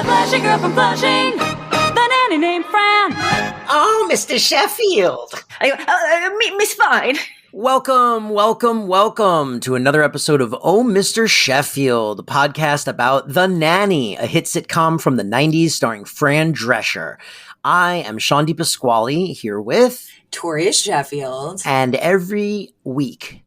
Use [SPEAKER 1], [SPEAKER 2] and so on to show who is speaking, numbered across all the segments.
[SPEAKER 1] Flushing girl from Flushing, the nanny named Fran.
[SPEAKER 2] Oh, Mr. Sheffield.
[SPEAKER 3] Miss Fine.
[SPEAKER 4] Welcome to another episode of Oh, Mr. Sheffield, a podcast about The Nanny, a hit sitcom from the 90s starring Fran Drescher. I am Shawn Pasquale here with
[SPEAKER 3] Toria Sheffield.
[SPEAKER 4] And every week,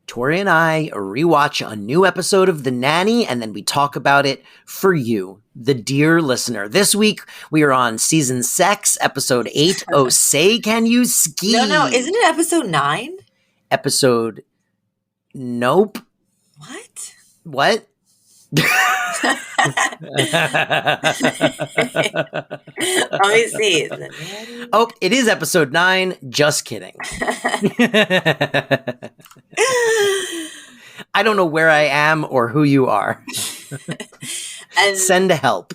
[SPEAKER 4] Toria and I rewatch a new episode of The Nanny, and then we talk about it for you, the dear listener. This week, we are on season 6, episode 8, Oh Say Can You Ski?
[SPEAKER 3] No, isn't it episode 9?
[SPEAKER 4] Episode... Nope. What?
[SPEAKER 3] Let me see.
[SPEAKER 4] Oh, it is episode 9. Just kidding. I don't know where I am or who you are.
[SPEAKER 3] And
[SPEAKER 4] send help.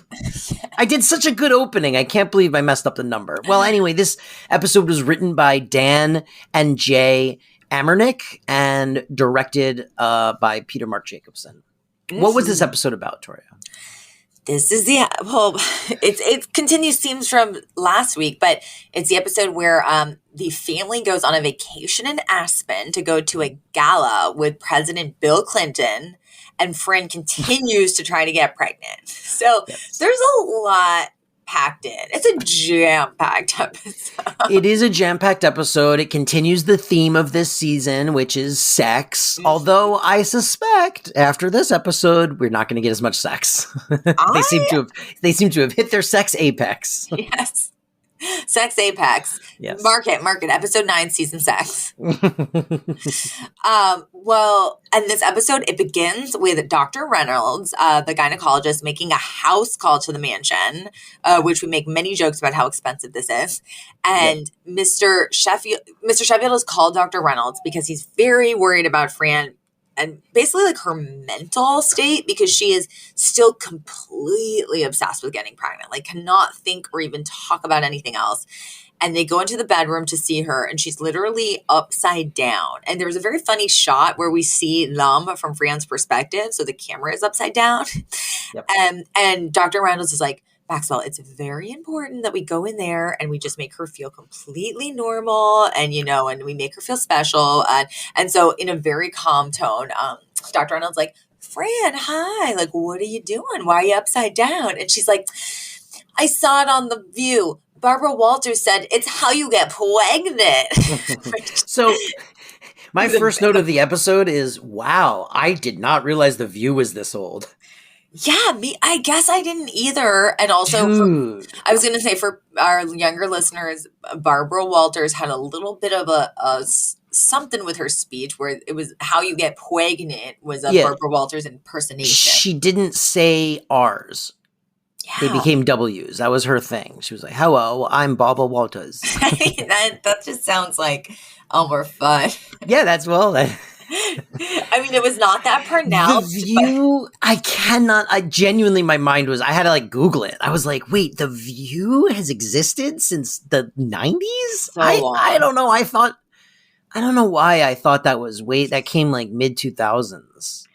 [SPEAKER 4] I did such a good opening. I can't believe I messed up the number. Well, anyway, this episode was written by Dan and Jay Amernick and directed by Peter Mark Jacobson. What was this episode about, Toria?
[SPEAKER 3] This is it continues themes from last week, but it's the episode where the family goes on a vacation in Aspen to go to a gala with President Bill Clinton, and Fran continues to try to get pregnant. So There's a lot packed in. It's a jam-packed episode.
[SPEAKER 4] It is a jam-packed episode. It continues the theme of this season, which is sex. Although I suspect after this episode, we're not going to get as much sex. They seem to have hit their sex apex.
[SPEAKER 3] Yes. Sex apex.
[SPEAKER 4] Yes.
[SPEAKER 3] Mark it. Episode 9, season 6. And this episode, it begins with Dr. Reynolds, the gynecologist, making a house call to the mansion, which we make many jokes about how expensive this is. And Mr. Sheffield has called Dr. Reynolds because he's very worried about Fran and basically like her mental state, because she is still completely obsessed with getting pregnant, like cannot think or even talk about anything else. And they go into the bedroom to see her, and she's literally upside down. And there's a very funny shot where we see them from Fran's perspective. So the camera is upside down. Yep. And Dr. Reynolds is like, Maxwell, it's very important that we go in there and we just make her feel completely normal and, and we make her feel special. And so in a very calm tone, Dr. Reynolds like, Fran, hi, like, what are you doing? Why are you upside down? And she's like, I saw it on The View. Barbara Walters said, it's how you get pregnant.
[SPEAKER 4] So my first note of the episode is, wow, I did not realize The View was this old.
[SPEAKER 3] Yeah, I guess I didn't either. And also, I was going to say for our younger listeners, Barbara Walters had a little bit of a something with her speech where it was how you get pregnant was a Barbara Walters impersonation.
[SPEAKER 4] She didn't say R's. Yeah. They became W's. That was her thing. She was like, hello, I'm Barbara Walters.
[SPEAKER 3] that just sounds like more fun.
[SPEAKER 4] Yeah,
[SPEAKER 3] I mean, it was not that pronounced.
[SPEAKER 4] The View, I genuinely, my mind was, I had to like Google it. I was like, wait, The View has existed since the 90s?
[SPEAKER 3] So long.
[SPEAKER 4] I don't know. I don't know why I thought that came like mid 2000s.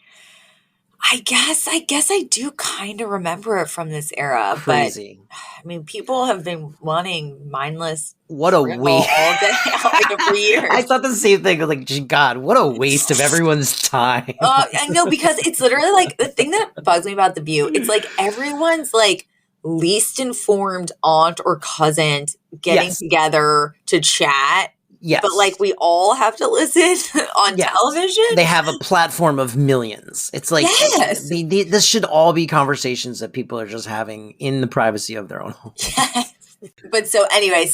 [SPEAKER 3] I guess I do kind of remember it from this era.
[SPEAKER 4] Crazy.
[SPEAKER 3] But I mean, people have been wanting mindless.
[SPEAKER 4] What a waste
[SPEAKER 3] all day, for years.
[SPEAKER 4] I thought the same thing. Like, God, what a waste of everyone's time.
[SPEAKER 3] I know, because it's literally like the thing that bugs me about The View. It's like everyone's like least informed aunt or cousin getting together to chat.
[SPEAKER 4] Yes.
[SPEAKER 3] But like we all have to listen on television.
[SPEAKER 4] They have a platform of millions. It's like, this should all be conversations that people are just having in the privacy of their own home.
[SPEAKER 3] Yes. But so anyway,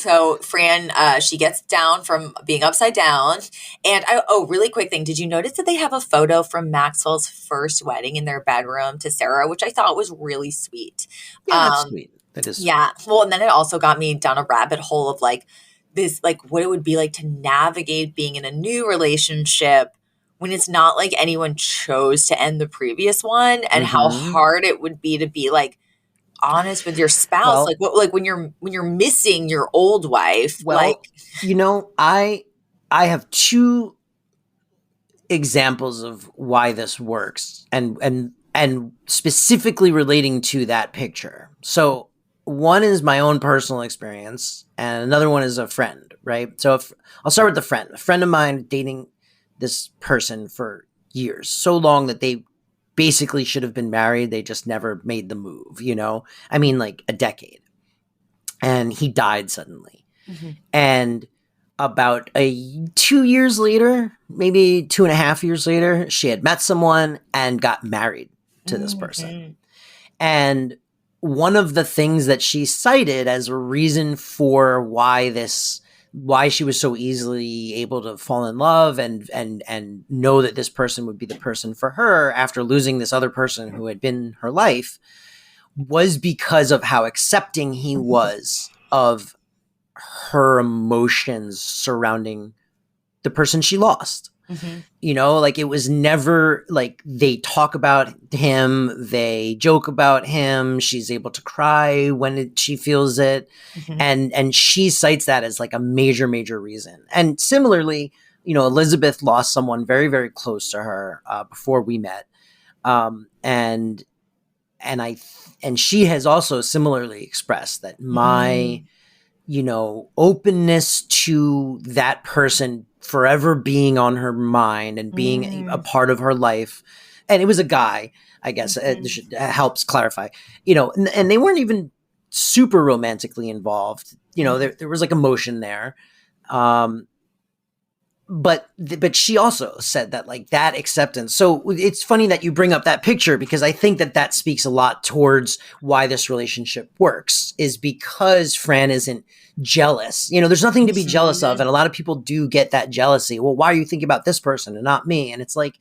[SPEAKER 3] Fran, she gets down from being upside down. And really quick thing. Did you notice that they have a photo from Maxwell's first wedding in their bedroom to Sarah, which I thought was really sweet.
[SPEAKER 4] Yeah, that's sweet. That is sweet.
[SPEAKER 3] Yeah. Well, and then it also got me down a rabbit hole of like, this, like what it would be like to navigate being in a new relationship when it's not like anyone chose to end the previous one, and how hard it would be to be like honest with your spouse. Like when you're missing your old wife.
[SPEAKER 4] I have two examples of why this works, and specifically relating to that picture. So one is my own personal experience, and another one is a friend, right? So if I'll start with the friend. A friend of mine dating this person for years, so long that they basically should have been married. They just never made the move, you know? I mean, like a decade. And he died suddenly.
[SPEAKER 3] Mm-hmm.
[SPEAKER 4] And about 2 years later, maybe 2.5 years later, she had met someone and got married to this person. And one of the things that she cited as a reason for why she was so easily able to fall in love and know that this person would be the person for her after losing this other person who had been her life was because of how accepting he was of her emotions surrounding the person she lost.
[SPEAKER 3] Mm-hmm.
[SPEAKER 4] You know, like it was never like they talk about him, they joke about him. She's able to cry when she feels it.
[SPEAKER 3] Mm-hmm.
[SPEAKER 4] And she cites that as like a major, major reason. And similarly, you know, Elizabeth lost someone very, very close to her before we met. And she has also similarly expressed that my, you know, openness to that person forever being on her mind and being a part of her life. And it was a guy, I guess, helps clarify, you know, and they weren't even super romantically involved. You know, there was like emotion there. But she also said that like that acceptance. So it's funny that you bring up that picture because I think that speaks a lot towards why this relationship works is because Fran isn't jealous. You know, there's nothing to be jealous of. And a lot of people do get that jealousy. Well, why are you thinking about this person and not me? And it's like,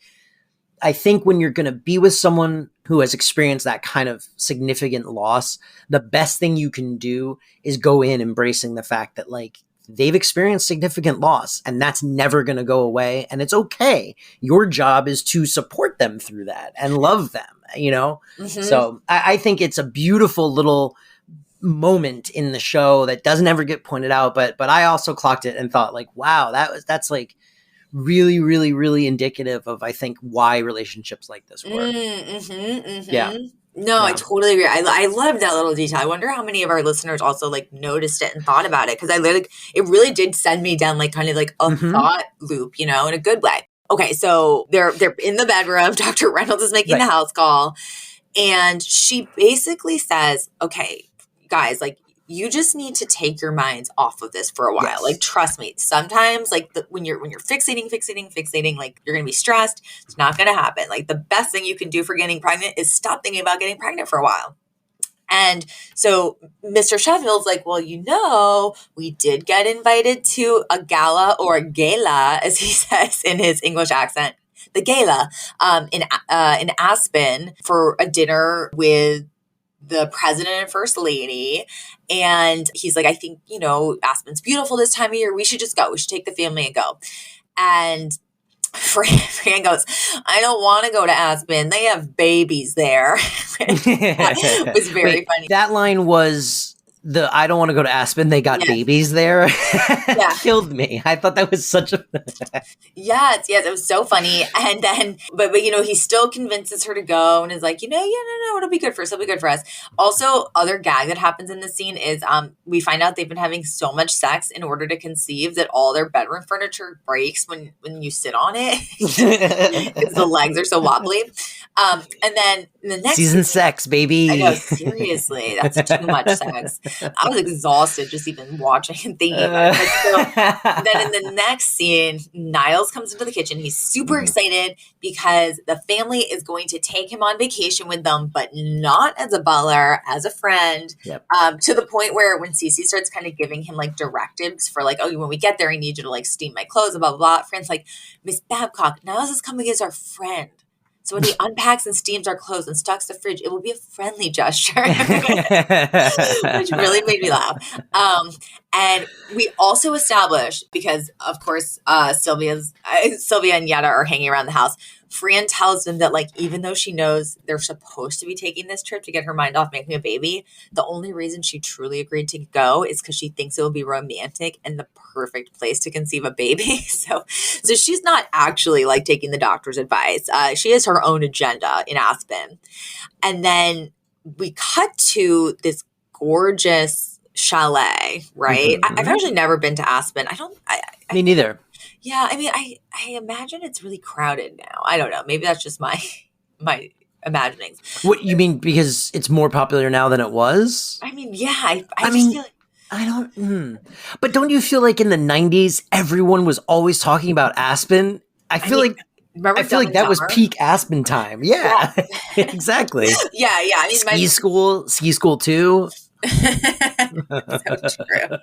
[SPEAKER 4] I think when you're going to be with someone who has experienced that kind of significant loss, the best thing you can do is go in embracing the fact that like, they've experienced significant loss and that's never going to go away. And it's okay. Your job is to support them through that and love them, you know? So I think it's a beautiful little moment in the show that doesn't ever get pointed out. But I also clocked it and thought like, wow, that's like really, really, really indicative of, I think, why relationships like this work. Yeah.
[SPEAKER 3] No, I totally agree. I love that little detail. I wonder how many of our listeners also like noticed it and thought about it because it really did send me down like kind of like a thought loop, you know, in a good way. Okay, so they're in the bedroom. Dr. Reynolds is making the house call, and she basically says, "Okay, guys, like." You just need to take your minds off of this for a while.
[SPEAKER 4] Yes.
[SPEAKER 3] Like, trust me. Sometimes, like, when you're fixating, like, you're going to be stressed. It's not going to happen. Like, the best thing you can do for getting pregnant is stop thinking about getting pregnant for a while. And so Mr. Sheffield's like, well, you know, we did get invited to a gala or a gala, as he says in his English accent, the gala in Aspen for a dinner with the president and first lady. And he's like, I think, you know, Aspen's beautiful this time of year. We should just go. We should take the family and go. And Fran goes, I don't want to go to Aspen. They have babies there. It was very funny.
[SPEAKER 4] That line was I don't want to go to Aspen. They got babies there. Killed me. I thought that was such a
[SPEAKER 3] yes, it was so funny. And then, but you know, he still convinces her to go and is like, you know, no, it'll be good for us. It'll be good for us. Also, other gag that happens in the scene is we find out they've been having so much sex in order to conceive that all their bedroom furniture breaks when you sit on it because the legs are so wobbly. And then the next
[SPEAKER 4] season sex, baby.
[SPEAKER 3] I know, seriously, that's too much sex. I was exhausted just even watching and thinking about it. So then in the next scene, Niles comes into the kitchen. He's super excited because the family is going to take him on vacation with them, but not as a butler, as a friend.
[SPEAKER 4] Yep.
[SPEAKER 3] To the point where when Cece starts kind of giving him like directives for like, oh, when we get there, I need you to like steam my clothes, blah, blah, blah. Friend's like, Miss Babcock, Niles is coming as our friend. So when he unpacks and steams our clothes and stocks the fridge, it will be a friendly gesture, which really made me laugh. And we also established, because of course Sylvia and Yetta are hanging around the house, Fran tells them that like even though she knows they're supposed to be taking this trip to get her mind off making a baby, the only reason she truly agreed to go is because she thinks it will be romantic and the perfect place to conceive a baby. So she's not actually like taking the doctor's advice. She has her own agenda in Aspen. And then we cut to this gorgeous chalet, right? I've actually never been to Aspen.
[SPEAKER 4] Me neither.
[SPEAKER 3] Yeah, I mean, I imagine it's really crowded now. I don't know. Maybe that's just my imaginings.
[SPEAKER 4] What you mean? Because it's more popular now than it was?
[SPEAKER 3] I mean, yeah, I just
[SPEAKER 4] mean,
[SPEAKER 3] feel like
[SPEAKER 4] I don't. But don't you feel like in the 90s, everyone was always talking about Aspen? I feel like that was peak Aspen time. Yeah. Exactly.
[SPEAKER 3] Yeah. I mean,
[SPEAKER 4] Ski school too.
[SPEAKER 3] So true.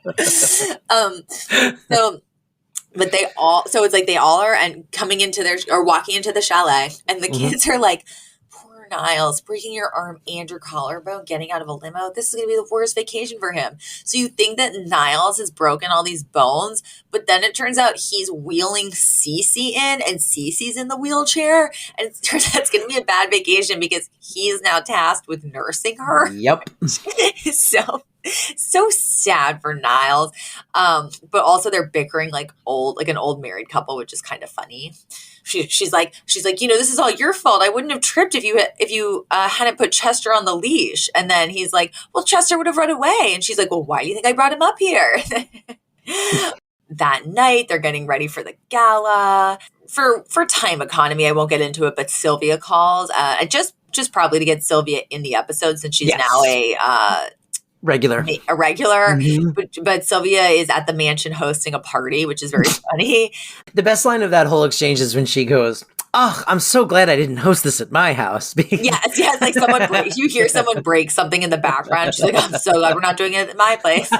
[SPEAKER 3] But it's like they all are and coming into walking into the chalet, and the kids are like, poor Niles, breaking your arm and your collarbone, getting out of a limo. This is going to be the worst vacation for him. So you think that Niles has broken all these bones, but then it turns out he's wheeling Cece in, and Cece's in the wheelchair. And it turns out it's going to be a bad vacation because he is now tasked with nursing her.
[SPEAKER 4] Yep.
[SPEAKER 3] So sad for Niles. But also they're bickering like an old married couple, which is kind of funny. She's like, this is all your fault. I wouldn't have tripped if you hadn't put Chester on the leash. And then he's like, well, Chester would have run away. And she's like, well, why do you think I brought him up here? That night, they're getting ready for the gala. For time economy, I won't get into it, but Sylvia calls. Just probably to get Sylvia in the episode since she's now a regular. But Sylvia is at the mansion hosting a party, which is very funny.
[SPEAKER 4] The best line of that whole exchange is when she goes, "Oh, I'm so glad I didn't host this at my house."
[SPEAKER 3] Yes, like someone breaks. You hear someone break something in the background. She's like, "I'm so glad we're not doing it at my place."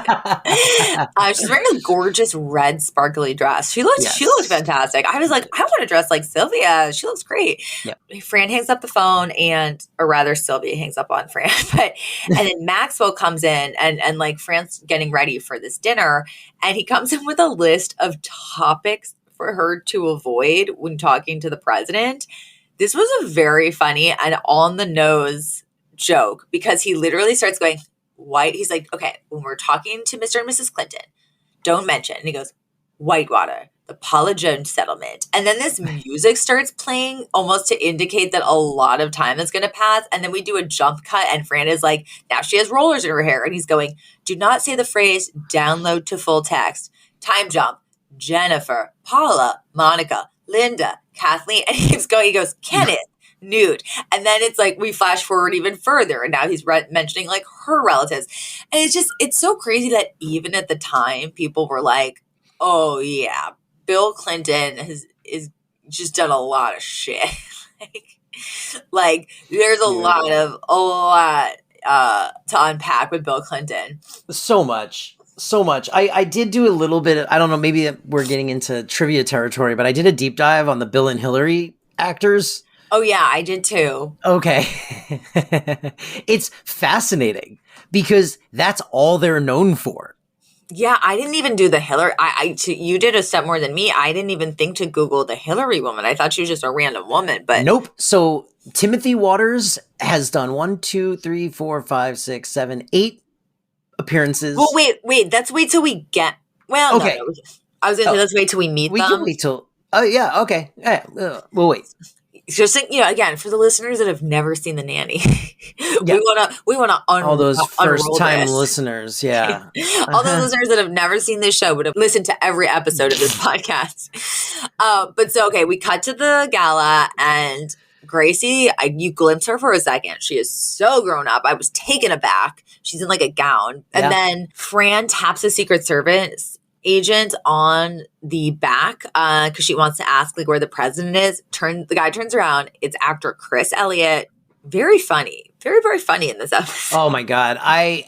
[SPEAKER 3] She's wearing a gorgeous red sparkly dress. She looks fantastic. I was like, I want to dress like Sylvia. She looks great. Yep. Fran hangs up the phone, or rather, Sylvia hangs up on Fran. And then Maxwell comes in, and like Fran's getting ready for this dinner, and he comes in with a list of topics for her to avoid when talking to the president. This was a very funny and on the nose joke because he literally starts going white. He's like, okay, when we're talking to Mr. and Mrs. Clinton, don't mention. And he goes, Whitewater, the Paula Jones settlement. And then this music starts playing almost to indicate that a lot of time is going to pass. And then we do a jump cut and Fran is like, now she has rollers in her hair. And he's going, do not say the phrase download to full text. Time jump. Jennifer, Paula, Monica, Linda, Kathleen, and he keeps going. He goes, Kenneth, nude. And then it's like we flash forward even further. And now he's mentioning like her relatives. And it's so crazy that even at the time, people were like, oh yeah, Bill Clinton is just done a lot of shit. like there's a lot to unpack with Bill Clinton.
[SPEAKER 4] So much. I did do a little bit of, I don't know, maybe we're getting into trivia territory, but I did a deep dive on the Bill and Hillary actors.
[SPEAKER 3] Oh yeah, I did too.
[SPEAKER 4] Okay. It's fascinating because that's all they're known for.
[SPEAKER 3] Yeah, I didn't even do the Hillary. You did a step more than me. I didn't even think to Google the Hillary woman. I thought she was just a random woman, but
[SPEAKER 4] nope. So Timothy Waters has done 1, 2, 3, 4, 5, 6, 7, 8 appearances.
[SPEAKER 3] Well, wait. Let's wait till we get. Well, okay. No, I was going to say let's wait till we meet them.
[SPEAKER 4] We can wait till. Oh yeah, okay. We'll wait.
[SPEAKER 3] Just again, for the listeners that have never seen The Nanny, we wanna
[SPEAKER 4] all those first time listeners, yeah.
[SPEAKER 3] All those listeners that have never seen this show would have listened to every episode of this podcast. But so okay, we cut to the gala and Gracie, you glimpse her for a second. She is so grown up. I was taken aback. She's in like a gown. And then Fran taps a Secret Service agent on the back because she wants to ask like where the president is. The guy turns around. It's actor Chris Elliott. Very funny. Very, very funny in this episode.
[SPEAKER 4] Oh my God. I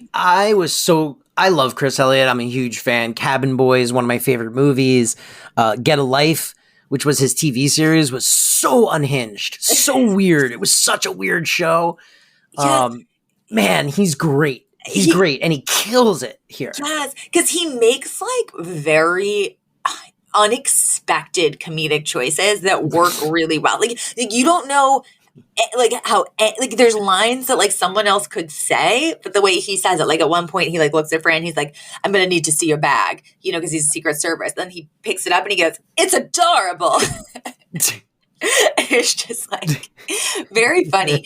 [SPEAKER 4] love Chris Elliott. I'm a huge fan. Cabin Boy is one of my favorite movies. Get a Life, which was his TV series, was so unhinged, so weird. It was such a weird show. Yes. Man, he's great. He's great, and he kills it here. Yes,
[SPEAKER 3] because he makes like very unexpected comedic choices that work really well. Like you don't know like how like there's lines that like someone else could say, but the way he says it, like at one point he like looks at Fran, he's like, I'm gonna need to see your bag, because he's Secret Service. Then he picks it up and he goes, it's adorable. It's just like very funny.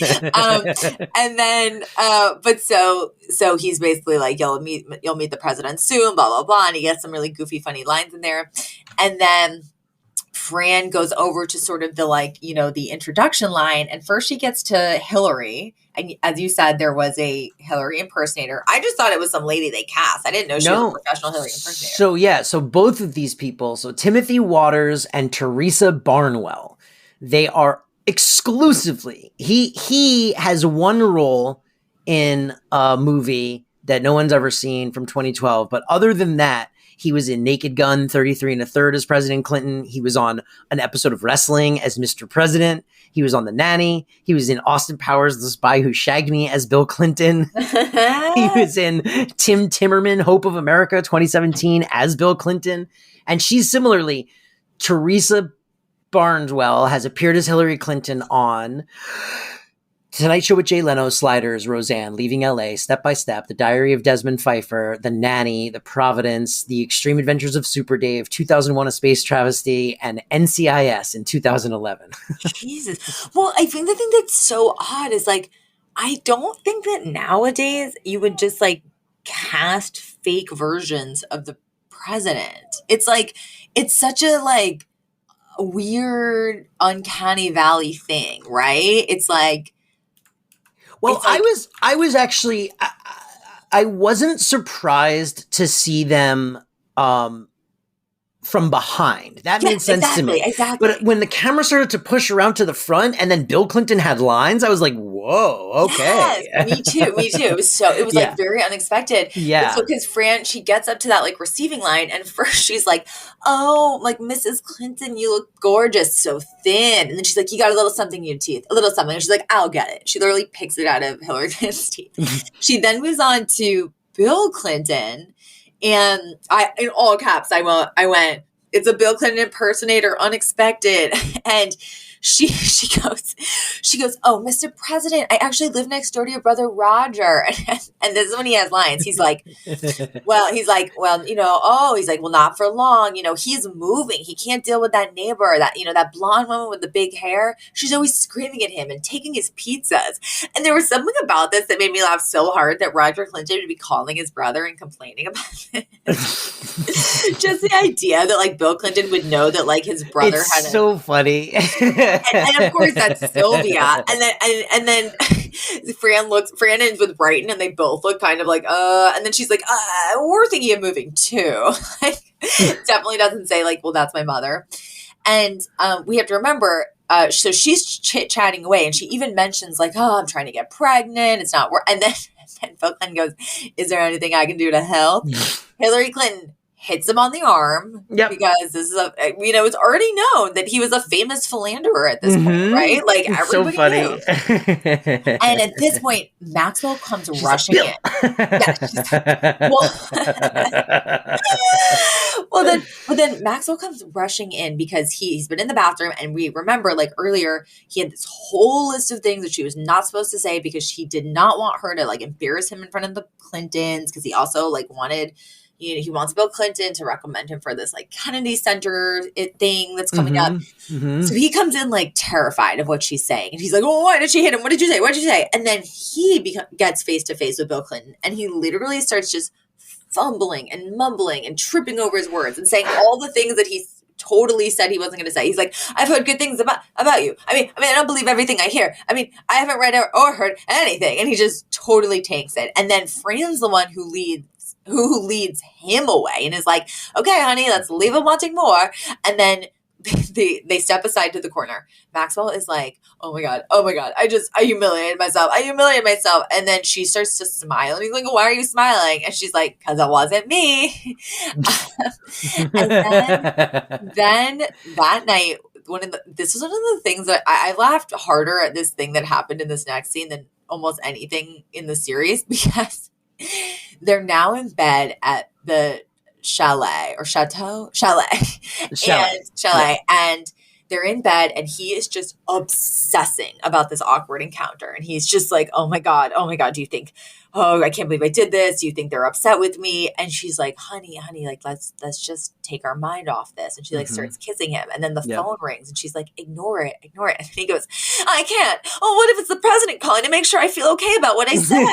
[SPEAKER 3] And then, so he's basically like, you'll meet the president soon, blah, blah, blah. And he gets some really goofy, funny lines in there. And then Fran goes over to sort of the like, the introduction line. And first she gets to Hillary. And as you said, there was a Hillary impersonator. I just thought it was some lady they cast. I didn't know she was a professional Hillary impersonator.
[SPEAKER 4] So both of these people, so Timothy Waters and Teresa Barnwell, they are exclusively, he has one role in a movie that no one's ever seen from 2012. But other than that, he was in Naked Gun 33 and a Third as President Clinton. He was on an episode of Wrestling as Mr. President. He was on The Nanny. He was in Austin Powers, The Spy Who Shagged Me as Bill Clinton. He was in Tim Timmerman, Hope of America 2017 as Bill Clinton. And she's similarly, Teresa Barnwell has appeared as Hillary Clinton on Tonight Show with Jay Leno, Sliders, Roseanne, Leaving LA, Step by Step, The Diary of Desmond Pfeiffer, The Nanny, The Providence, The Extreme Adventures of Super Dave, 2001: A Space Travesty, and NCIS in 2011.
[SPEAKER 3] Jesus. Well, I think the thing that's so odd is like, I don't think that nowadays you would just like cast fake versions of the president. It's like, it's such a like weird, uncanny valley thing, right? It's like,
[SPEAKER 4] well, I was actually, I wasn't surprised to see them from behind. That made sense to me.
[SPEAKER 3] Exactly.
[SPEAKER 4] But when the camera started to push around to the front and then Bill Clinton had lines, I was like, whoa, okay.
[SPEAKER 3] Yes, me too. It was like very unexpected.
[SPEAKER 4] Yeah.
[SPEAKER 3] So because Fran, she gets up to that like receiving line and first she's like, oh, like Mrs. Clinton, you look gorgeous, so thin. And then she's like, you got a little something in your teeth, a little something. And she's like, I'll get it. She literally picks it out of Hillary Clinton's teeth. She then moves on to Bill Clinton. And in all caps, I went, it's a Bill Clinton impersonator, unexpected. And she goes, oh, Mr. President, I actually live next door to your brother, Roger. And this is when he has lines. He's like, well, not for long. He's moving. He can't deal with that neighbor, that blonde woman with the big hair. She's always screaming at him and taking his pizzas. And there was something about this that made me laugh so hard that Roger Clinton would be calling his brother and complaining about it. Just the idea that like Bill Clinton would know that like his brother had
[SPEAKER 4] so funny.
[SPEAKER 3] and of course that's Sylvia. And then Fran ends with Brighton and they both look kind of like, and then she's like, we're thinking of moving too. Like, definitely doesn't say like, well, that's my mother. And we have to remember, so she's chit-chatting away and she even mentions like, oh, I'm trying to get pregnant. It's not work. And then Bill Clinton goes, is there anything I can do to help? Hillary Clinton hits him on the arm because this is it's already known that he was a famous philanderer at this point, right? Like everybody knew. And at this point, Maxwell comes rushing in. But then Maxwell comes rushing in because he's been in the bathroom, and we remember like earlier he had this whole list of things that she was not supposed to say because he did not want her to like embarrass him in front of the Clintons, because he also like wanted. He wants Bill Clinton to recommend him for this like Kennedy Center thing that's coming up. Mm-hmm. So he comes in like terrified of what she's saying. And he's like, oh, why did she hit him? What did you say? What did you say? And then he gets face to face with Bill Clinton. And he literally starts just fumbling and mumbling and tripping over his words and saying all the things that he totally said he wasn't going to say. He's like, I've heard good things about you. I mean, I don't believe everything I hear. I mean, I haven't read or heard anything. And he just totally tanks it. And then Fran's the one who leads him away and is like, okay, honey, let's leave him wanting more. And then they step aside to the corner. Maxwell is like, oh my God, I humiliated myself. And then she starts to smile. And he's like, why are you smiling? And she's like, because it wasn't me. And then that night, this was one of the things that I laughed harder at this thing that happened in this next scene than almost anything in the series, because they're now in bed at the chalet. And they're in bed and he is just obsessing about this awkward encounter. And he's just like, oh my God, do you think, oh, I can't believe I did this. Do you think they're upset with me? And she's like, honey, like, let's just take our mind off this. And she like starts kissing him. And then the phone rings and she's like, ignore it. And he goes, I can't. Oh, what if it's the president calling to make sure I feel okay about what I said?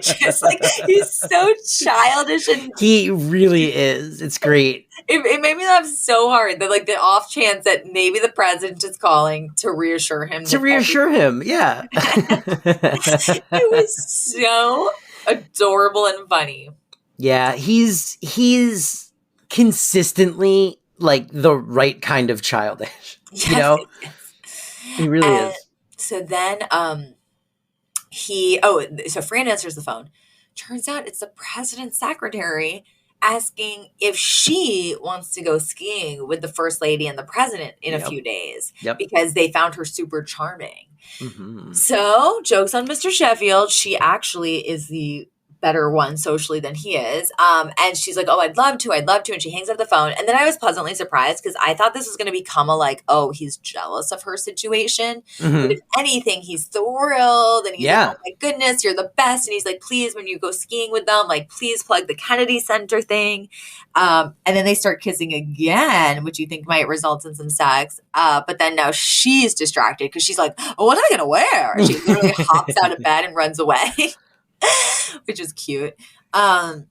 [SPEAKER 3] Just like, he's so childish. And
[SPEAKER 4] he really is. It's great.
[SPEAKER 3] It made me laugh so hard that like the off chance that maybe the president is calling to reassure him.
[SPEAKER 4] Yeah.
[SPEAKER 3] It was so adorable and funny.
[SPEAKER 4] Yeah, he's consistently like the right kind of childish.
[SPEAKER 3] Yes,
[SPEAKER 4] you know? He really is.
[SPEAKER 3] So then so Fran answers the phone. Turns out it's the president's secretary asking if she wants to go skiing with the first lady and the president in a few days because they found her super charming. Mm-hmm. So, jokes on Mr. Sheffield. She actually is the better one socially than he is. And she's like, oh, I'd love to. And she hangs up the phone. And then I was pleasantly surprised because I thought this was going to become a like, oh, he's jealous of her situation. Mm-hmm. But if anything, he's thrilled. And he's like, oh my goodness, you're the best. And he's like, please, when you go skiing with them, like, please plug the Kennedy Center thing. And then they start kissing again, which you think might result in some sex. But then now she's distracted because she's like, oh, what am I going to wear? And she literally hops out of bed and runs away. Which is cute. And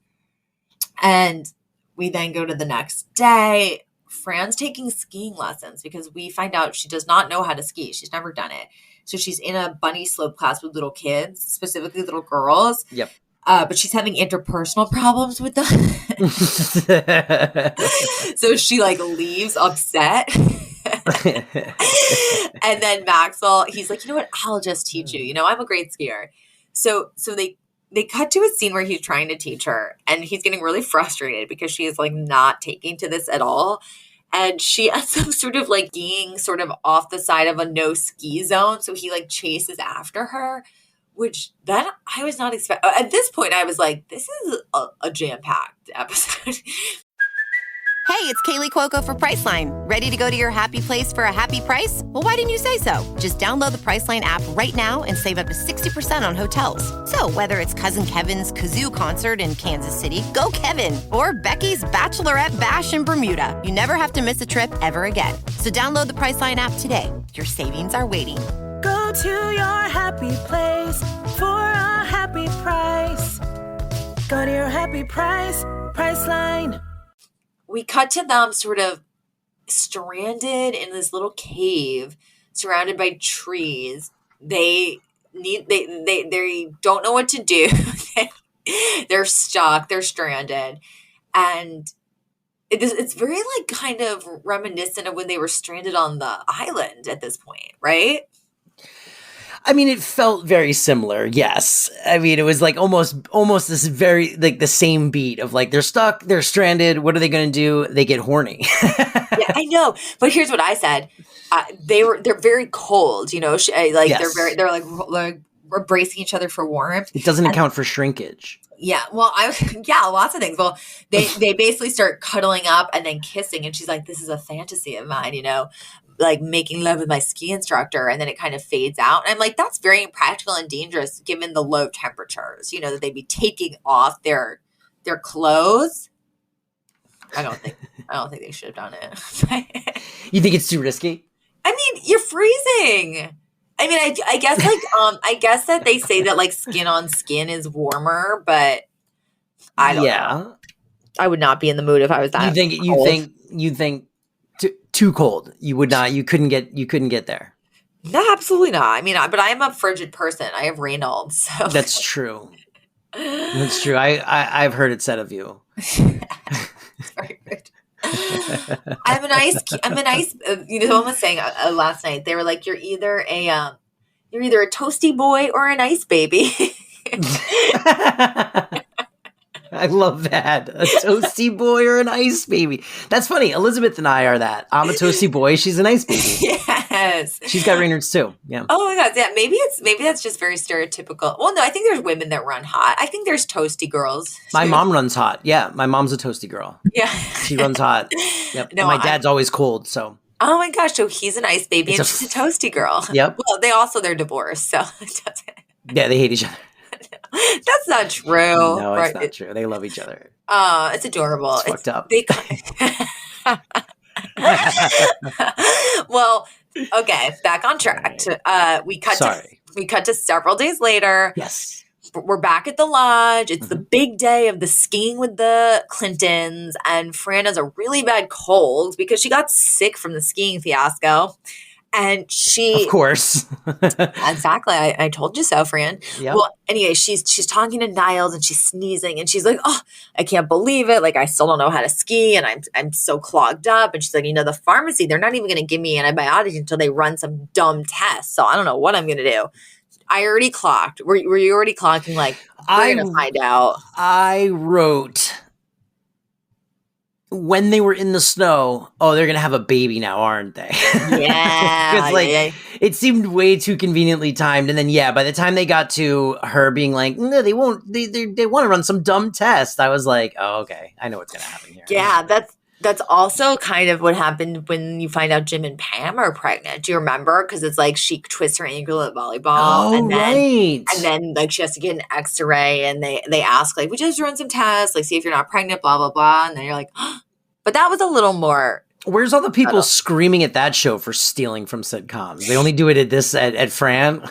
[SPEAKER 3] we then go to the next day. Fran's taking skiing lessons because we find out she does not know how to ski. She's never done it. So she's in a bunny slope class with little kids, specifically little girls.
[SPEAKER 4] Yep.
[SPEAKER 3] But she's having interpersonal problems with them. So she like leaves upset. And then Maxwell, he's like, you know what? I'll just teach you. You know, I'm a great skier. So they cut to a scene where he's trying to teach her and he's getting really frustrated because she is like not taking to this at all. And she ends up sort of like being sort of off the side of a no ski zone. So he like chases after her, which then I was not expecting. At this point, I was like, this is a jam-packed episode.
[SPEAKER 5] Hey, it's Kaylee Cuoco for Priceline. Ready to go to your happy place for a happy price? Well, why didn't you say so? Just download the Priceline app right now and save up to 60% on hotels. So whether it's Cousin Kevin's Kazoo Concert in Kansas City, go Kevin, or Becky's Bachelorette Bash in Bermuda, you never have to miss a trip ever again. So download the Priceline app today. Your savings are waiting.
[SPEAKER 6] Go to your happy place for a happy price. Go to your happy price, Priceline.
[SPEAKER 3] We cut to them sort of stranded in this little cave surrounded by trees. They don't know what to do. They're stuck. They're stranded. And it's very like kind of reminiscent of when they were stranded on the island at this point, right?
[SPEAKER 4] I mean, it felt very similar. Yes. I mean, it was like almost this very like the same beat of like, they're stuck, they're stranded. What are they going to do? They get horny.
[SPEAKER 3] Yeah, I know. But here's what I said. They're very cold, you know,
[SPEAKER 4] Yes.
[SPEAKER 3] they're like embracing each other for warmth.
[SPEAKER 4] It doesn't account for shrinkage.
[SPEAKER 3] Yeah. Well, lots of things. Well, they basically start cuddling up and then kissing. And she's like, this is a fantasy of mine, you know, like making love with my ski instructor. And then it kind of fades out. And I'm like, that's very impractical and dangerous given the low temperatures, you know, that they'd be taking off their clothes. I don't think they should have done it.
[SPEAKER 4] You think it's too risky?
[SPEAKER 3] I mean, you're freezing. I mean, I guess like I guess that they say that like skin on skin is warmer, but I don't know. I would not be in the mood if I was that.
[SPEAKER 4] You think too cold. You would not. You couldn't get there.
[SPEAKER 3] No, absolutely not. I mean, but I am a frigid person. I have Raynaud's. So.
[SPEAKER 4] That's true. That's true. I've heard it said of you.
[SPEAKER 3] Very good. I'm a nice. You know, someone was saying last night. They were like, "You're either a toasty boy or an ice baby."
[SPEAKER 4] I love that. A toasty boy or an ice baby. That's funny. Elizabeth and I are that. I'm a toasty boy. She's an ice baby.
[SPEAKER 3] Yes.
[SPEAKER 4] She's got Raynords too. Yeah.
[SPEAKER 3] Oh my God. Yeah. Maybe that's just very stereotypical. Well, no, I think there's women that run hot. I think there's toasty girls.
[SPEAKER 4] My mom runs hot. Yeah. My mom's a toasty girl.
[SPEAKER 3] Yeah.
[SPEAKER 4] She runs hot. Yep.
[SPEAKER 3] No,
[SPEAKER 4] and my dad's always cold. So.
[SPEAKER 3] Oh my gosh. So he's an ice baby and she's a toasty girl.
[SPEAKER 4] Yep.
[SPEAKER 3] Well, they're divorced. So it doesn't.
[SPEAKER 4] Yeah. They hate each other.
[SPEAKER 3] That's not true.
[SPEAKER 4] No, it's not true. They love each other.
[SPEAKER 3] It's adorable.
[SPEAKER 4] It's fucked up.
[SPEAKER 3] Well, okay, back on track. We cut to several days later.
[SPEAKER 4] Yes.
[SPEAKER 3] We're back at the lodge. It's the big day of the skiing with the Clintons, and Fran has a really bad cold because she got sick from the skiing fiasco. And
[SPEAKER 4] of course.
[SPEAKER 3] Exactly. I told you so, Fran.
[SPEAKER 4] Yep.
[SPEAKER 3] Well, anyway, she's talking to Niles and she's sneezing and she's like, oh, I can't believe it. Like, I still don't know how to ski and I'm so clogged up. And she's like, the pharmacy, they're not even going to give me antibiotics until they run some dumb tests. So I don't know what I'm going to do. I already clocked. Were you already clocking? Like, we're going to find out.
[SPEAKER 4] I wrote, when they were in the snow, they're going to have a baby now, aren't they?
[SPEAKER 3] Yeah.
[SPEAKER 4] It seemed way too conveniently timed. And then, by the time they got to her being like, no, they won't, they want to run some dumb test. I was like, oh, okay. I know what's going to happen here.
[SPEAKER 3] Yeah, that's also kind of what happened when you find out Jim and Pam are pregnant. Do you remember? Because it's like she twists her ankle at volleyball.
[SPEAKER 4] Oh, right.
[SPEAKER 3] And then like she has to get an X-ray and they ask like, we just run some tests, like see if you're not pregnant, blah, blah, blah. And then you're like, oh. But that was a little more.
[SPEAKER 4] Where's all the people screaming at that show for stealing from sitcoms? They only do it at Fran.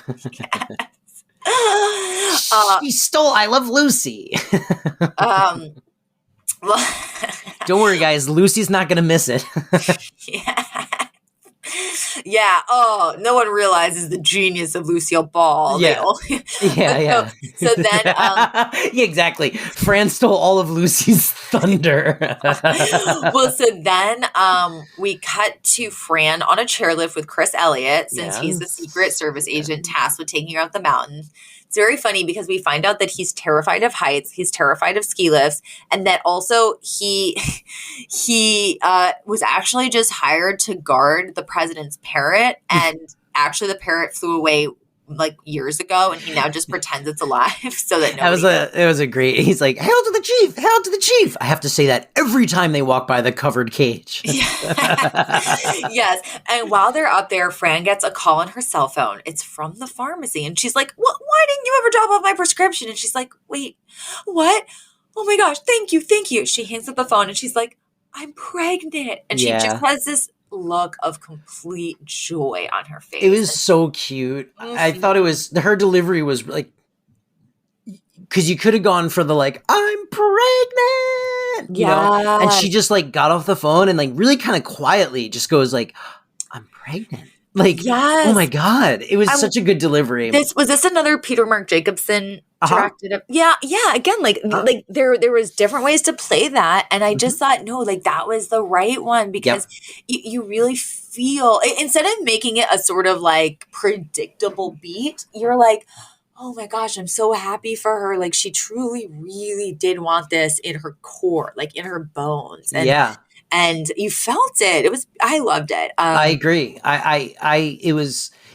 [SPEAKER 4] She stole I Love Lucy.
[SPEAKER 3] Well,
[SPEAKER 4] don't worry, guys. Lucy's not going to miss it.
[SPEAKER 3] Yeah. Oh, no one realizes the genius of Lucille Ball.
[SPEAKER 4] Yeah. Yeah.
[SPEAKER 3] So then,
[SPEAKER 4] yeah, exactly. Fran stole all of Lucy's thunder.
[SPEAKER 3] Well, so then we cut to Fran on a chairlift with Chris Elliott, since he's the Secret Service agent tasked with taking her up the mountain. It's very funny because we find out that he's terrified of heights, he's terrified of ski lifts, and that also he was actually just hired to guard the president's parrot, and actually the parrot flew away like years ago, and he now just pretends it's alive so that nobody
[SPEAKER 4] it was a great. He's like, "Hail to the chief! Hail to the chief!" I have to say that every time they walk by the covered cage.
[SPEAKER 3] Yes, and while they're up there, Fran gets a call on her cell phone. It's from the pharmacy, and she's like, "What? Why didn't you ever drop off my prescription?" And she's like, "Wait, what? Oh my gosh, thank you." She hangs up the phone, and she's like, "I'm pregnant," and she just has this look of complete joy on her face.
[SPEAKER 4] It was so cute. Mm-hmm. I thought her delivery was like, because you could have gone for the like, I'm pregnant, you know, and she just like got off the phone and like really kind of quietly just goes like, I'm pregnant. Like, oh my God. It was such a good delivery.
[SPEAKER 3] Was this another Peter Mark Jacobson directed it? Yeah. Again, like there was different ways to play that. And I just thought, no, like that was the right one because you really feel, instead of making it a sort of like predictable beat, you're like, oh my gosh, I'm so happy for her. Like she truly, really did want this in her core, like in her bones. And, and you felt it. I loved it.
[SPEAKER 4] I agree.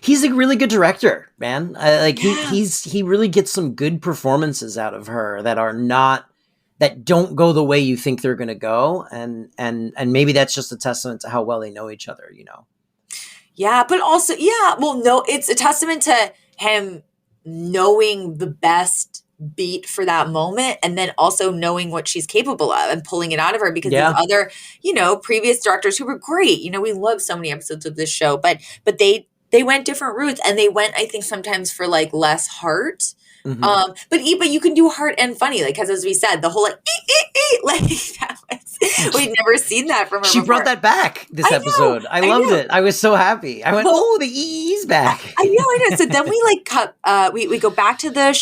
[SPEAKER 4] He's a really good director, man. He really gets some good performances out of her that don't go the way you think they're going to go. And maybe that's just a testament to how well they know each other, you know?
[SPEAKER 3] Yeah. But also, no, it's a testament to him knowing the best beat for that moment and then also knowing what she's capable of and pulling it out of her because these other, previous directors who were great, we love so many episodes of this show, but they went different routes and they went, I think sometimes for like less heart. Mm-hmm. But you can do heart and funny, like, cause as we said, the whole like, like that was, we'd never seen that from her
[SPEAKER 4] She
[SPEAKER 3] before.
[SPEAKER 4] Brought that back this episode. I loved it. I was so happy. I went, the EE's back.
[SPEAKER 3] I know. So then we like cut, we go back to the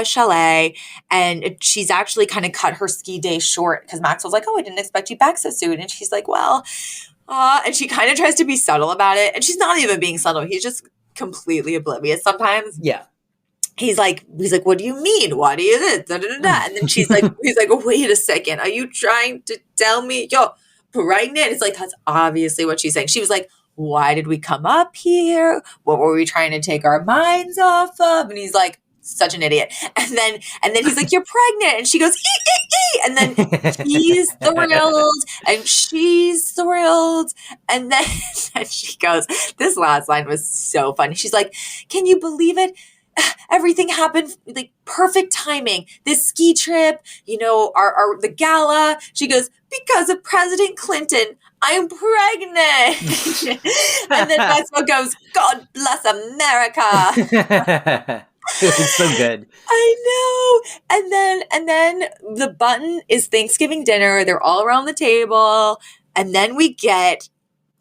[SPEAKER 3] chalet and she's actually kind of cut her ski day short because Max was like, I didn't expect you back so soon. And she's like, well, and she kind of tries to be subtle about it. And she's not even being subtle. He's just completely oblivious sometimes.
[SPEAKER 4] Yeah.
[SPEAKER 3] he's like, what do you mean? What do you this? Da, da, da, da. And then he's like, wait a second. Are you trying to tell me you're pregnant? It's like, that's obviously what she's saying. She was like, why did we come up here? What were we trying to take our minds off of? And he's like, such an idiot. And then he's like, you're pregnant. And she goes, ee. And then he's thrilled and she's thrilled. And then she goes, this last line was so funny. She's like, can you believe it? Everything happened like perfect timing. This ski trip, the gala. She goes, because of President Clinton, I'm pregnant. And then Maxwell goes, God bless America.
[SPEAKER 4] It's so good.
[SPEAKER 3] I know. And then the button is Thanksgiving dinner. They're all around the table. And then we get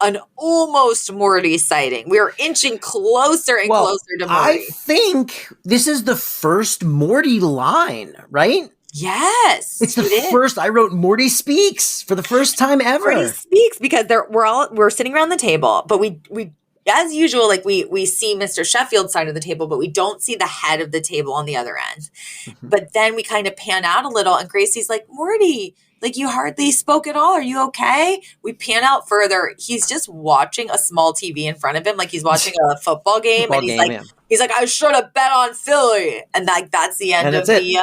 [SPEAKER 3] an almost Morty sighting. We are inching closer and closer to Morty.
[SPEAKER 4] I think this is the first Morty line, right?
[SPEAKER 3] Yes.
[SPEAKER 4] It's the first. I wrote Morty speaks for the first time ever.
[SPEAKER 3] Morty speaks because we're sitting around the table, but we as usual, like we see Mr. Sheffield's side of the table, but we don't see the head of the table on the other end. Mm-hmm. But then we kind of pan out a little and Gracie's like, Morty, like you hardly spoke at all. Are you okay? We pan out further. He's just watching a small TV in front of him. Like he's watching a football game. He's like, I should have bet on Philly. And that's the end of the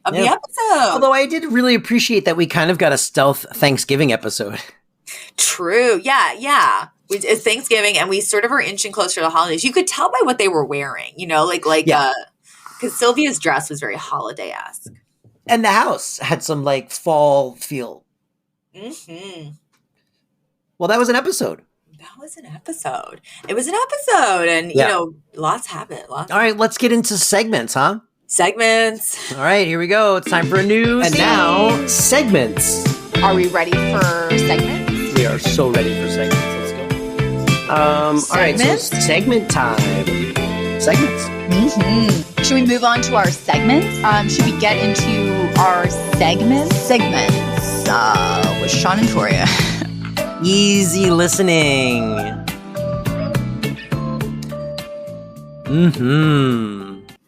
[SPEAKER 3] episode.
[SPEAKER 4] Although I did really appreciate that we kind of got a stealth Thanksgiving episode.
[SPEAKER 3] True. Yeah. It's Thanksgiving and we sort of are inching closer to the holidays. You could tell by what they were wearing, because Sylvia's dress was very holiday-esque.
[SPEAKER 4] And the house had some like fall feel.
[SPEAKER 3] Mm-hmm.
[SPEAKER 4] Well, that was an episode.
[SPEAKER 3] It was an episode. And, lots happened. All
[SPEAKER 4] right, let's get into segments, huh?
[SPEAKER 3] Segments.
[SPEAKER 4] All right, here we go. It's time for a new
[SPEAKER 7] And now, segments.
[SPEAKER 5] Are we ready for segments?
[SPEAKER 4] We are so ready for segments. Let's go.
[SPEAKER 7] All right, so segment time. Segments.
[SPEAKER 8] Mm-hmm. Should we move on to our segments? Should we get into our segments with Shawn and Toria?
[SPEAKER 4] Easy listening.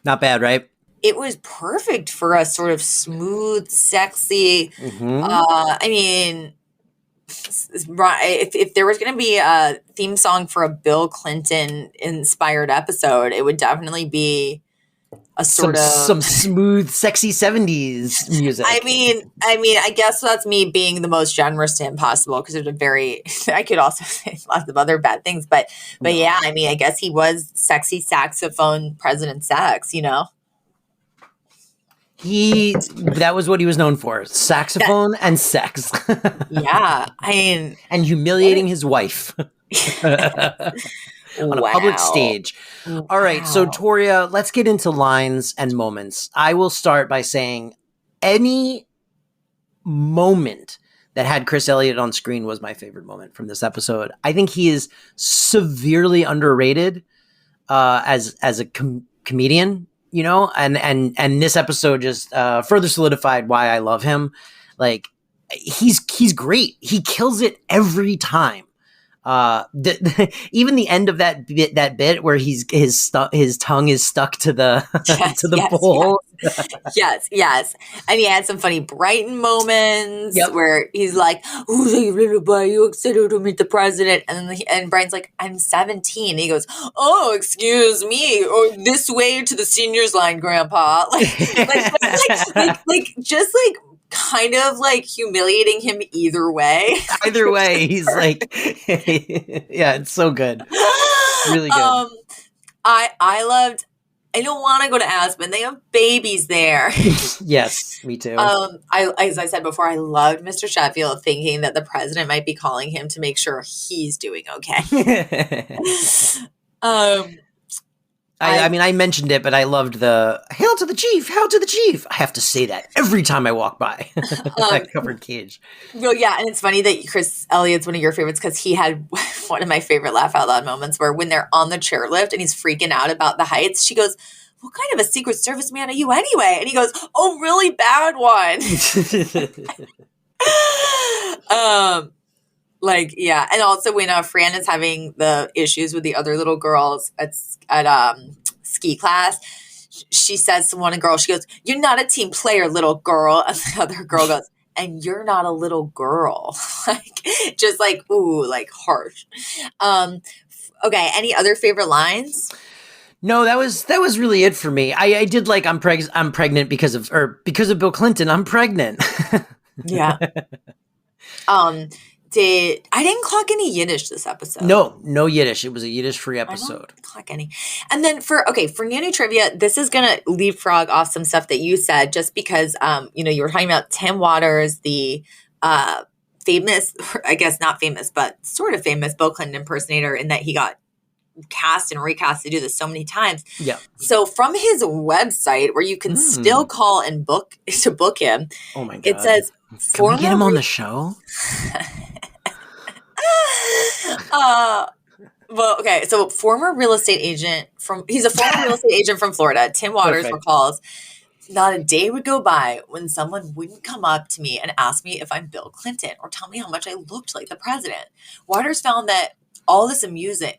[SPEAKER 4] Not bad, right?
[SPEAKER 3] It was perfect for a sort of smooth, sexy. I mean, if there was going to be a theme song for a Bill Clinton inspired episode, it would definitely be a some
[SPEAKER 4] smooth, sexy 70s music.
[SPEAKER 3] I mean, I guess that's me being the most generous to him possible because there's I could also say lots of other bad things, but yeah, I mean, I guess he was sexy saxophone President Sax,
[SPEAKER 4] That was what he was known for. Saxophone and sex.
[SPEAKER 3] Yeah.
[SPEAKER 4] And humiliating his wife. On a public stage. All right. So Toria, let's get into lines and moments. I will start by saying any moment that had Chris Elliott on screen was my favorite moment from this episode. I think he is severely underrated as a comedian. And this episode just further solidified why I love him. Like he's great. He kills it every time. Even the end of that bit where his tongue is stuck to the bowl.
[SPEAKER 3] Yes. And he had some funny Brighton moments where he's like, "Oh, little boy, you excited to meet the president?" And Brian's like, "I'm 17." And he goes, "Oh, excuse me, or this way to the seniors line, Grandpa." Just kind of like humiliating him either way.
[SPEAKER 4] Either way, he's like, yeah, it's so good. Really good.
[SPEAKER 3] I don't want to go to Aspen. They have babies there.
[SPEAKER 4] Yes, me too.
[SPEAKER 3] As I said before, I loved Mr. Sheffield thinking that the president might be calling him to make sure he's doing okay.
[SPEAKER 4] I mean, I mentioned it, but I loved the "Hail to the Chief! Hail to the Chief!" I have to say that every time I walk by that covered cage.
[SPEAKER 3] Well, yeah, and it's funny that Chris Elliott's one of your favorites because he had one of my favorite laugh out loud moments where when they're on the chairlift and he's freaking out about the heights, she goes, "What kind of a Secret Service man are you anyway?" And he goes, "Oh, really bad one." And also when Fran is having the issues with the other little girls at ski class, she says to one girl, she goes, "You're not a team player, little girl." And the other girl goes, "And you're not a little girl." Like, just like, ooh, like harsh. Okay. Any other favorite lines?
[SPEAKER 4] No, that was really it for me. I did like I'm pregnant because of Bill Clinton. I'm pregnant.
[SPEAKER 3] Yeah. I didn't clock any Yiddish this episode.
[SPEAKER 4] No Yiddish. It was a Yiddish-free episode.
[SPEAKER 3] I don't clock any. And then for Nanny Trivia, this is gonna leapfrog off some stuff that you said, just because you were talking about Tim Waters, the famous, I guess not famous, but sort of famous Bill Clinton impersonator, in that he got cast and recast to do this so many times.
[SPEAKER 4] Yeah.
[SPEAKER 3] So from his website, where you can still call and book him,
[SPEAKER 4] oh my God,
[SPEAKER 3] it says,
[SPEAKER 4] "Can we get him on the show?"
[SPEAKER 3] Well, okay. So he's a former real estate agent from Florida. Tim Waters recalls, "Not a day would go by when someone wouldn't come up to me and ask me if I'm Bill Clinton or tell me how much I looked like the president." Waters found all this amusing,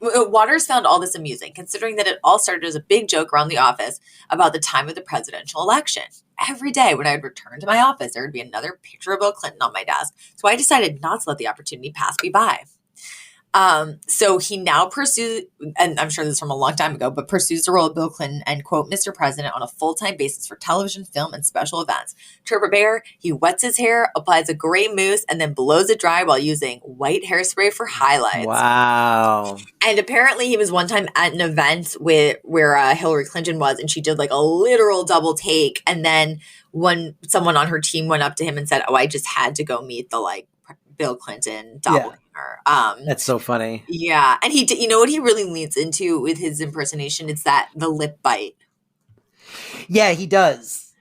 [SPEAKER 3] considering that it all started as a big joke around the office about the time of the presidential election. Every day when I would return to my office, there would be another picture of Bill Clinton on my desk. So I decided not to let the opportunity pass me by. So he now pursues, and I'm sure this is from a long time ago, but pursues the role of Bill Clinton and, quote, "Mr. President" on a full-time basis for television, film, and special events. To prepare, he wets his hair, applies a gray mousse, and then blows it dry while using white hairspray for highlights.
[SPEAKER 4] Wow.
[SPEAKER 3] And apparently he was one time at an event where Hillary Clinton was, and she did like a literal double take. And then someone on her team went up to him and said, "Oh, I just had to go meet the Bill Clinton doppelganger."
[SPEAKER 4] That's so funny.
[SPEAKER 3] Yeah. And you know what he really leans into with his impersonation? It's the lip bite.
[SPEAKER 4] Yeah, he does.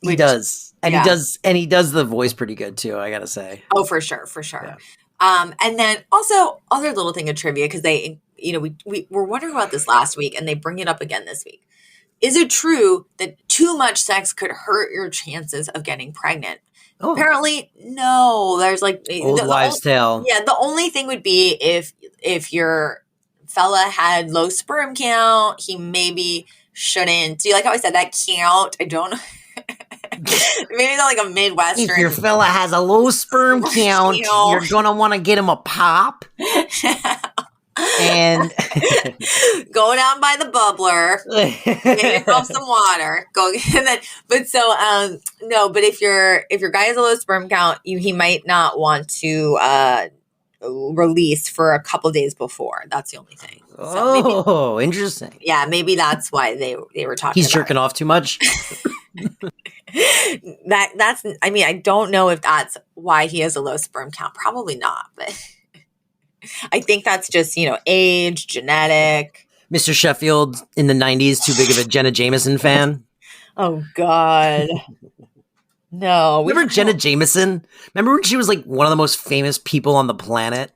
[SPEAKER 4] He does. And he does the voice pretty good too, I gotta say.
[SPEAKER 3] Oh, for sure.
[SPEAKER 4] Yeah.
[SPEAKER 3] And then also other little thing of trivia, because they, we were wondering about this last week and they bring it up again this week. Is it true that too much sex could hurt your chances of getting pregnant? Oh. Apparently, no. There's
[SPEAKER 4] old wives' tale.
[SPEAKER 3] Yeah, the only thing would be if your fella had low sperm count, he maybe shouldn't. Do you like how I said that count? I don't know. Maybe not like a Midwestern.
[SPEAKER 4] If your fella has a low sperm count, you're gonna want to get him a pop. And
[SPEAKER 3] go down by the bubbler, get yourself some water. But if your guy has a low sperm count, he might not want to release for a couple days before. That's the only thing.
[SPEAKER 4] So maybe, interesting.
[SPEAKER 3] Yeah, maybe that's why they were talking.
[SPEAKER 4] He's jerking off too much.
[SPEAKER 3] That's. I mean, I don't know if that's why he has a low sperm count. Probably not, but. I think that's just, age, genetic.
[SPEAKER 4] Mr. Sheffield in the 90s, too big of a Jenna Jameson fan.
[SPEAKER 3] Oh, God. No.
[SPEAKER 4] Remember Jenna Jameson? Remember when she was one of the most famous people on the planet?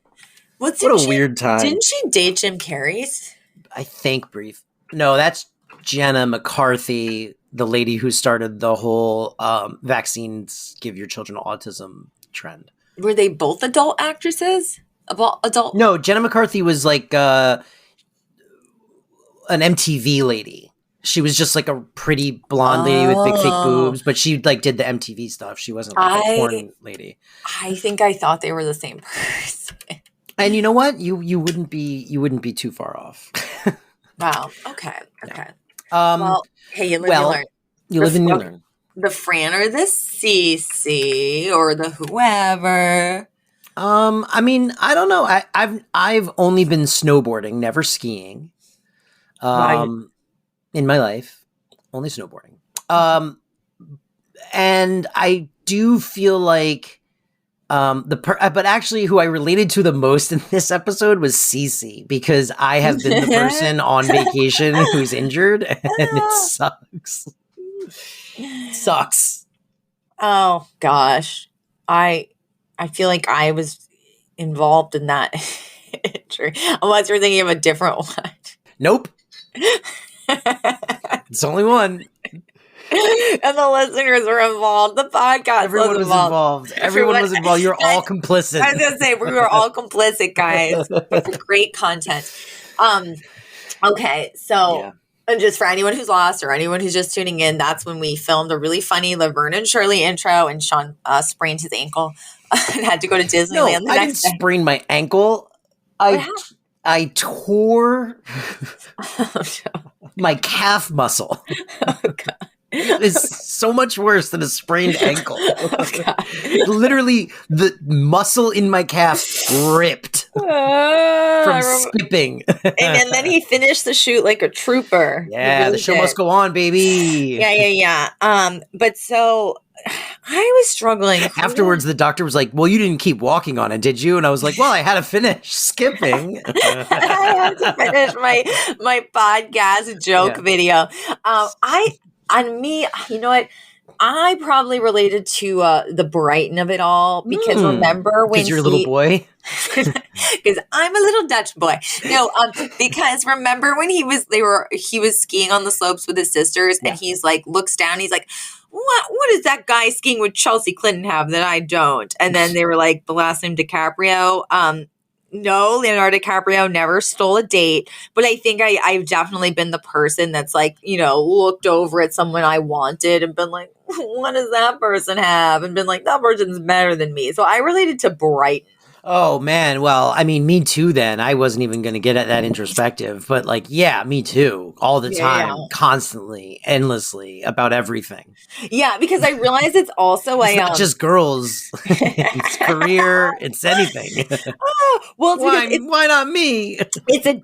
[SPEAKER 4] What a weird time.
[SPEAKER 3] Didn't she date Jim Carrey's?
[SPEAKER 4] I think brief. No, that's Jenna McCarthy, the lady who started the whole vaccines give your children autism trend.
[SPEAKER 3] Were they both adult actresses? Adult?
[SPEAKER 4] No, Jenna McCarthy was an MTV lady. She was just a pretty blonde lady with big fake boobs, but she did the MTV stuff. She wasn't a porn lady.
[SPEAKER 3] I think I thought they were the same person.
[SPEAKER 4] And you know what? You wouldn't be too far off.
[SPEAKER 3] Wow. Okay.
[SPEAKER 4] Well,
[SPEAKER 3] hey, you live and learn.
[SPEAKER 4] You live and you learn.
[SPEAKER 3] The Fran or the CC or the whoever.
[SPEAKER 4] I mean, I don't know. I've only been snowboarding, never skiing. In my life, only snowboarding. And I do feel like but actually who I related to the most in this episode was Cece, because I have been the person on vacation who's injured, and it sucks. Sucks.
[SPEAKER 3] Oh gosh. I feel like I was involved in that injury. Unless you're thinking of a different one.
[SPEAKER 4] Nope. It's only one.
[SPEAKER 3] And the listeners were involved. The podcast
[SPEAKER 4] Everyone was involved. Everyone was involved. You're all complicit.
[SPEAKER 3] I was going to say, we were all complicit, guys. It's great content. Okay, so And just for anyone who's lost or anyone who's just tuning in, that's when we filmed a really funny Laverne and Shirley intro, and Shawn sprained his ankle and had to go to Disneyland the
[SPEAKER 4] I
[SPEAKER 3] next
[SPEAKER 4] didn't
[SPEAKER 3] day.
[SPEAKER 4] sprain my ankle. I tore my calf muscle.
[SPEAKER 3] Oh, God.
[SPEAKER 4] It's so much worse than a sprained ankle.
[SPEAKER 3] Oh, God.
[SPEAKER 4] Literally, the muscle in my calf ripped from skipping.
[SPEAKER 3] And then he finished the shoot like a trooper.
[SPEAKER 4] Yeah, the show must go on, baby.
[SPEAKER 3] Yeah. But so I was struggling.
[SPEAKER 4] Afterwards, the doctor was like, well, you didn't keep walking on it, did you? And I was like, well, I had to finish skipping.
[SPEAKER 3] I had to finish my podcast joke video. You know what? I probably related to the Brighton of it all because remember when
[SPEAKER 4] you're a little boy?
[SPEAKER 3] Because I'm a little Dutch boy. No, because remember when he was skiing on the slopes with his sisters, and he's like looks down, he's like, what does that guy skiing with Chelsea Clinton have that I don't? And then they were like, the last name DiCaprio. No, Leonardo DiCaprio never stole a date, but I think I've definitely been the person that's like, looked over at someone I wanted and been like, what does that person have? And been like, that person's better than me. So I related to Brighton.
[SPEAKER 4] Oh, man. Well, I mean, me too then. I wasn't even going to get at that introspective, but like, yeah, me too. All the time, constantly, endlessly, about everything.
[SPEAKER 3] Yeah, because I realize it's also
[SPEAKER 4] it's not just girls. It's career. It's anything.
[SPEAKER 3] Well,
[SPEAKER 4] why not me?
[SPEAKER 3] It's a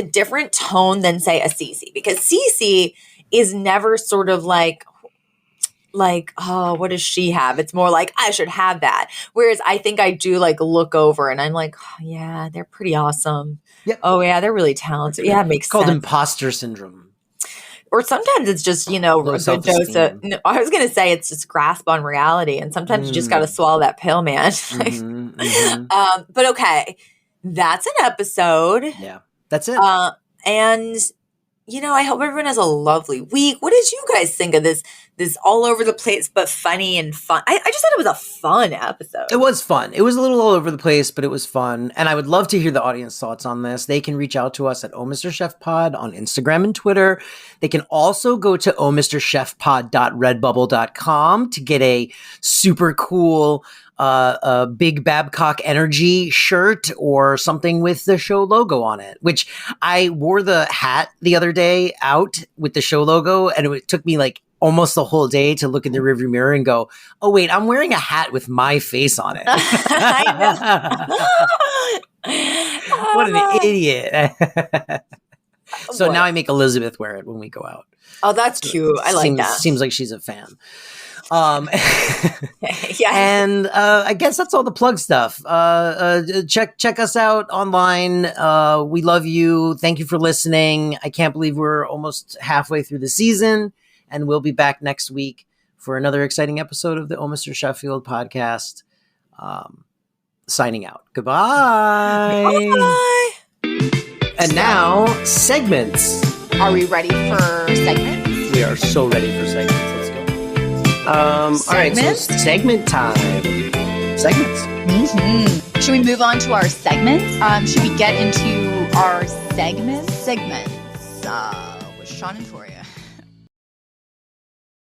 [SPEAKER 3] different tone than say a Cece, because Cece is never sort of like, oh, what does she have? It's more like, I should have that. Whereas I think I do like look over and I'm like, oh, yeah, they're pretty awesome.
[SPEAKER 4] Yep.
[SPEAKER 3] Oh, yeah, they're really talented. Yeah, it makes
[SPEAKER 4] it's called
[SPEAKER 3] sense.
[SPEAKER 4] Imposter syndrome.
[SPEAKER 3] Or sometimes it's just, a good dose of, I was going to say it's just grasp on reality. And sometimes you just got to swallow that pill, man. But okay, that's an episode.
[SPEAKER 4] Yeah, that's it.
[SPEAKER 3] And I hope everyone has a lovely week. What did you guys think of this all over the place but funny and fun? I just thought it was a fun episode.
[SPEAKER 4] It was fun. It was a little all over the place, but it was fun. And I would love to hear the audience thoughts on this. They can reach out to us at Mr. Chef Pod on Instagram and Twitter. They can also go to ohmrchefpod.redbubble.com to get a super cool Big Babcock Energy shirt or something with the show logo on it, which I wore the hat the other day out with the show logo, and it took me like almost the whole day to look in the rearview mirror and go, oh wait, I'm wearing a hat with my face on it. What an idiot. So now I make Elizabeth wear it when we go out.
[SPEAKER 3] Oh, that's cute. I like that.
[SPEAKER 4] Seems like she's a fan.
[SPEAKER 3] Yeah.
[SPEAKER 4] And I guess that's all the plug stuff. Check us out online. We love you. Thank you for listening. I can't believe we're almost halfway through the season, and we'll be back next week for another exciting episode of the Mr. Sheffield podcast. Signing out. Goodbye.
[SPEAKER 3] Bye.
[SPEAKER 4] And now, segments.
[SPEAKER 8] Are we ready for segments?
[SPEAKER 4] We are so ready for segments. Let's go.
[SPEAKER 7] All right, so segment time. Segments.
[SPEAKER 8] Mm-hmm. Should we move on to our segments? Should we get into our segments? Segments with Shawn and Toria.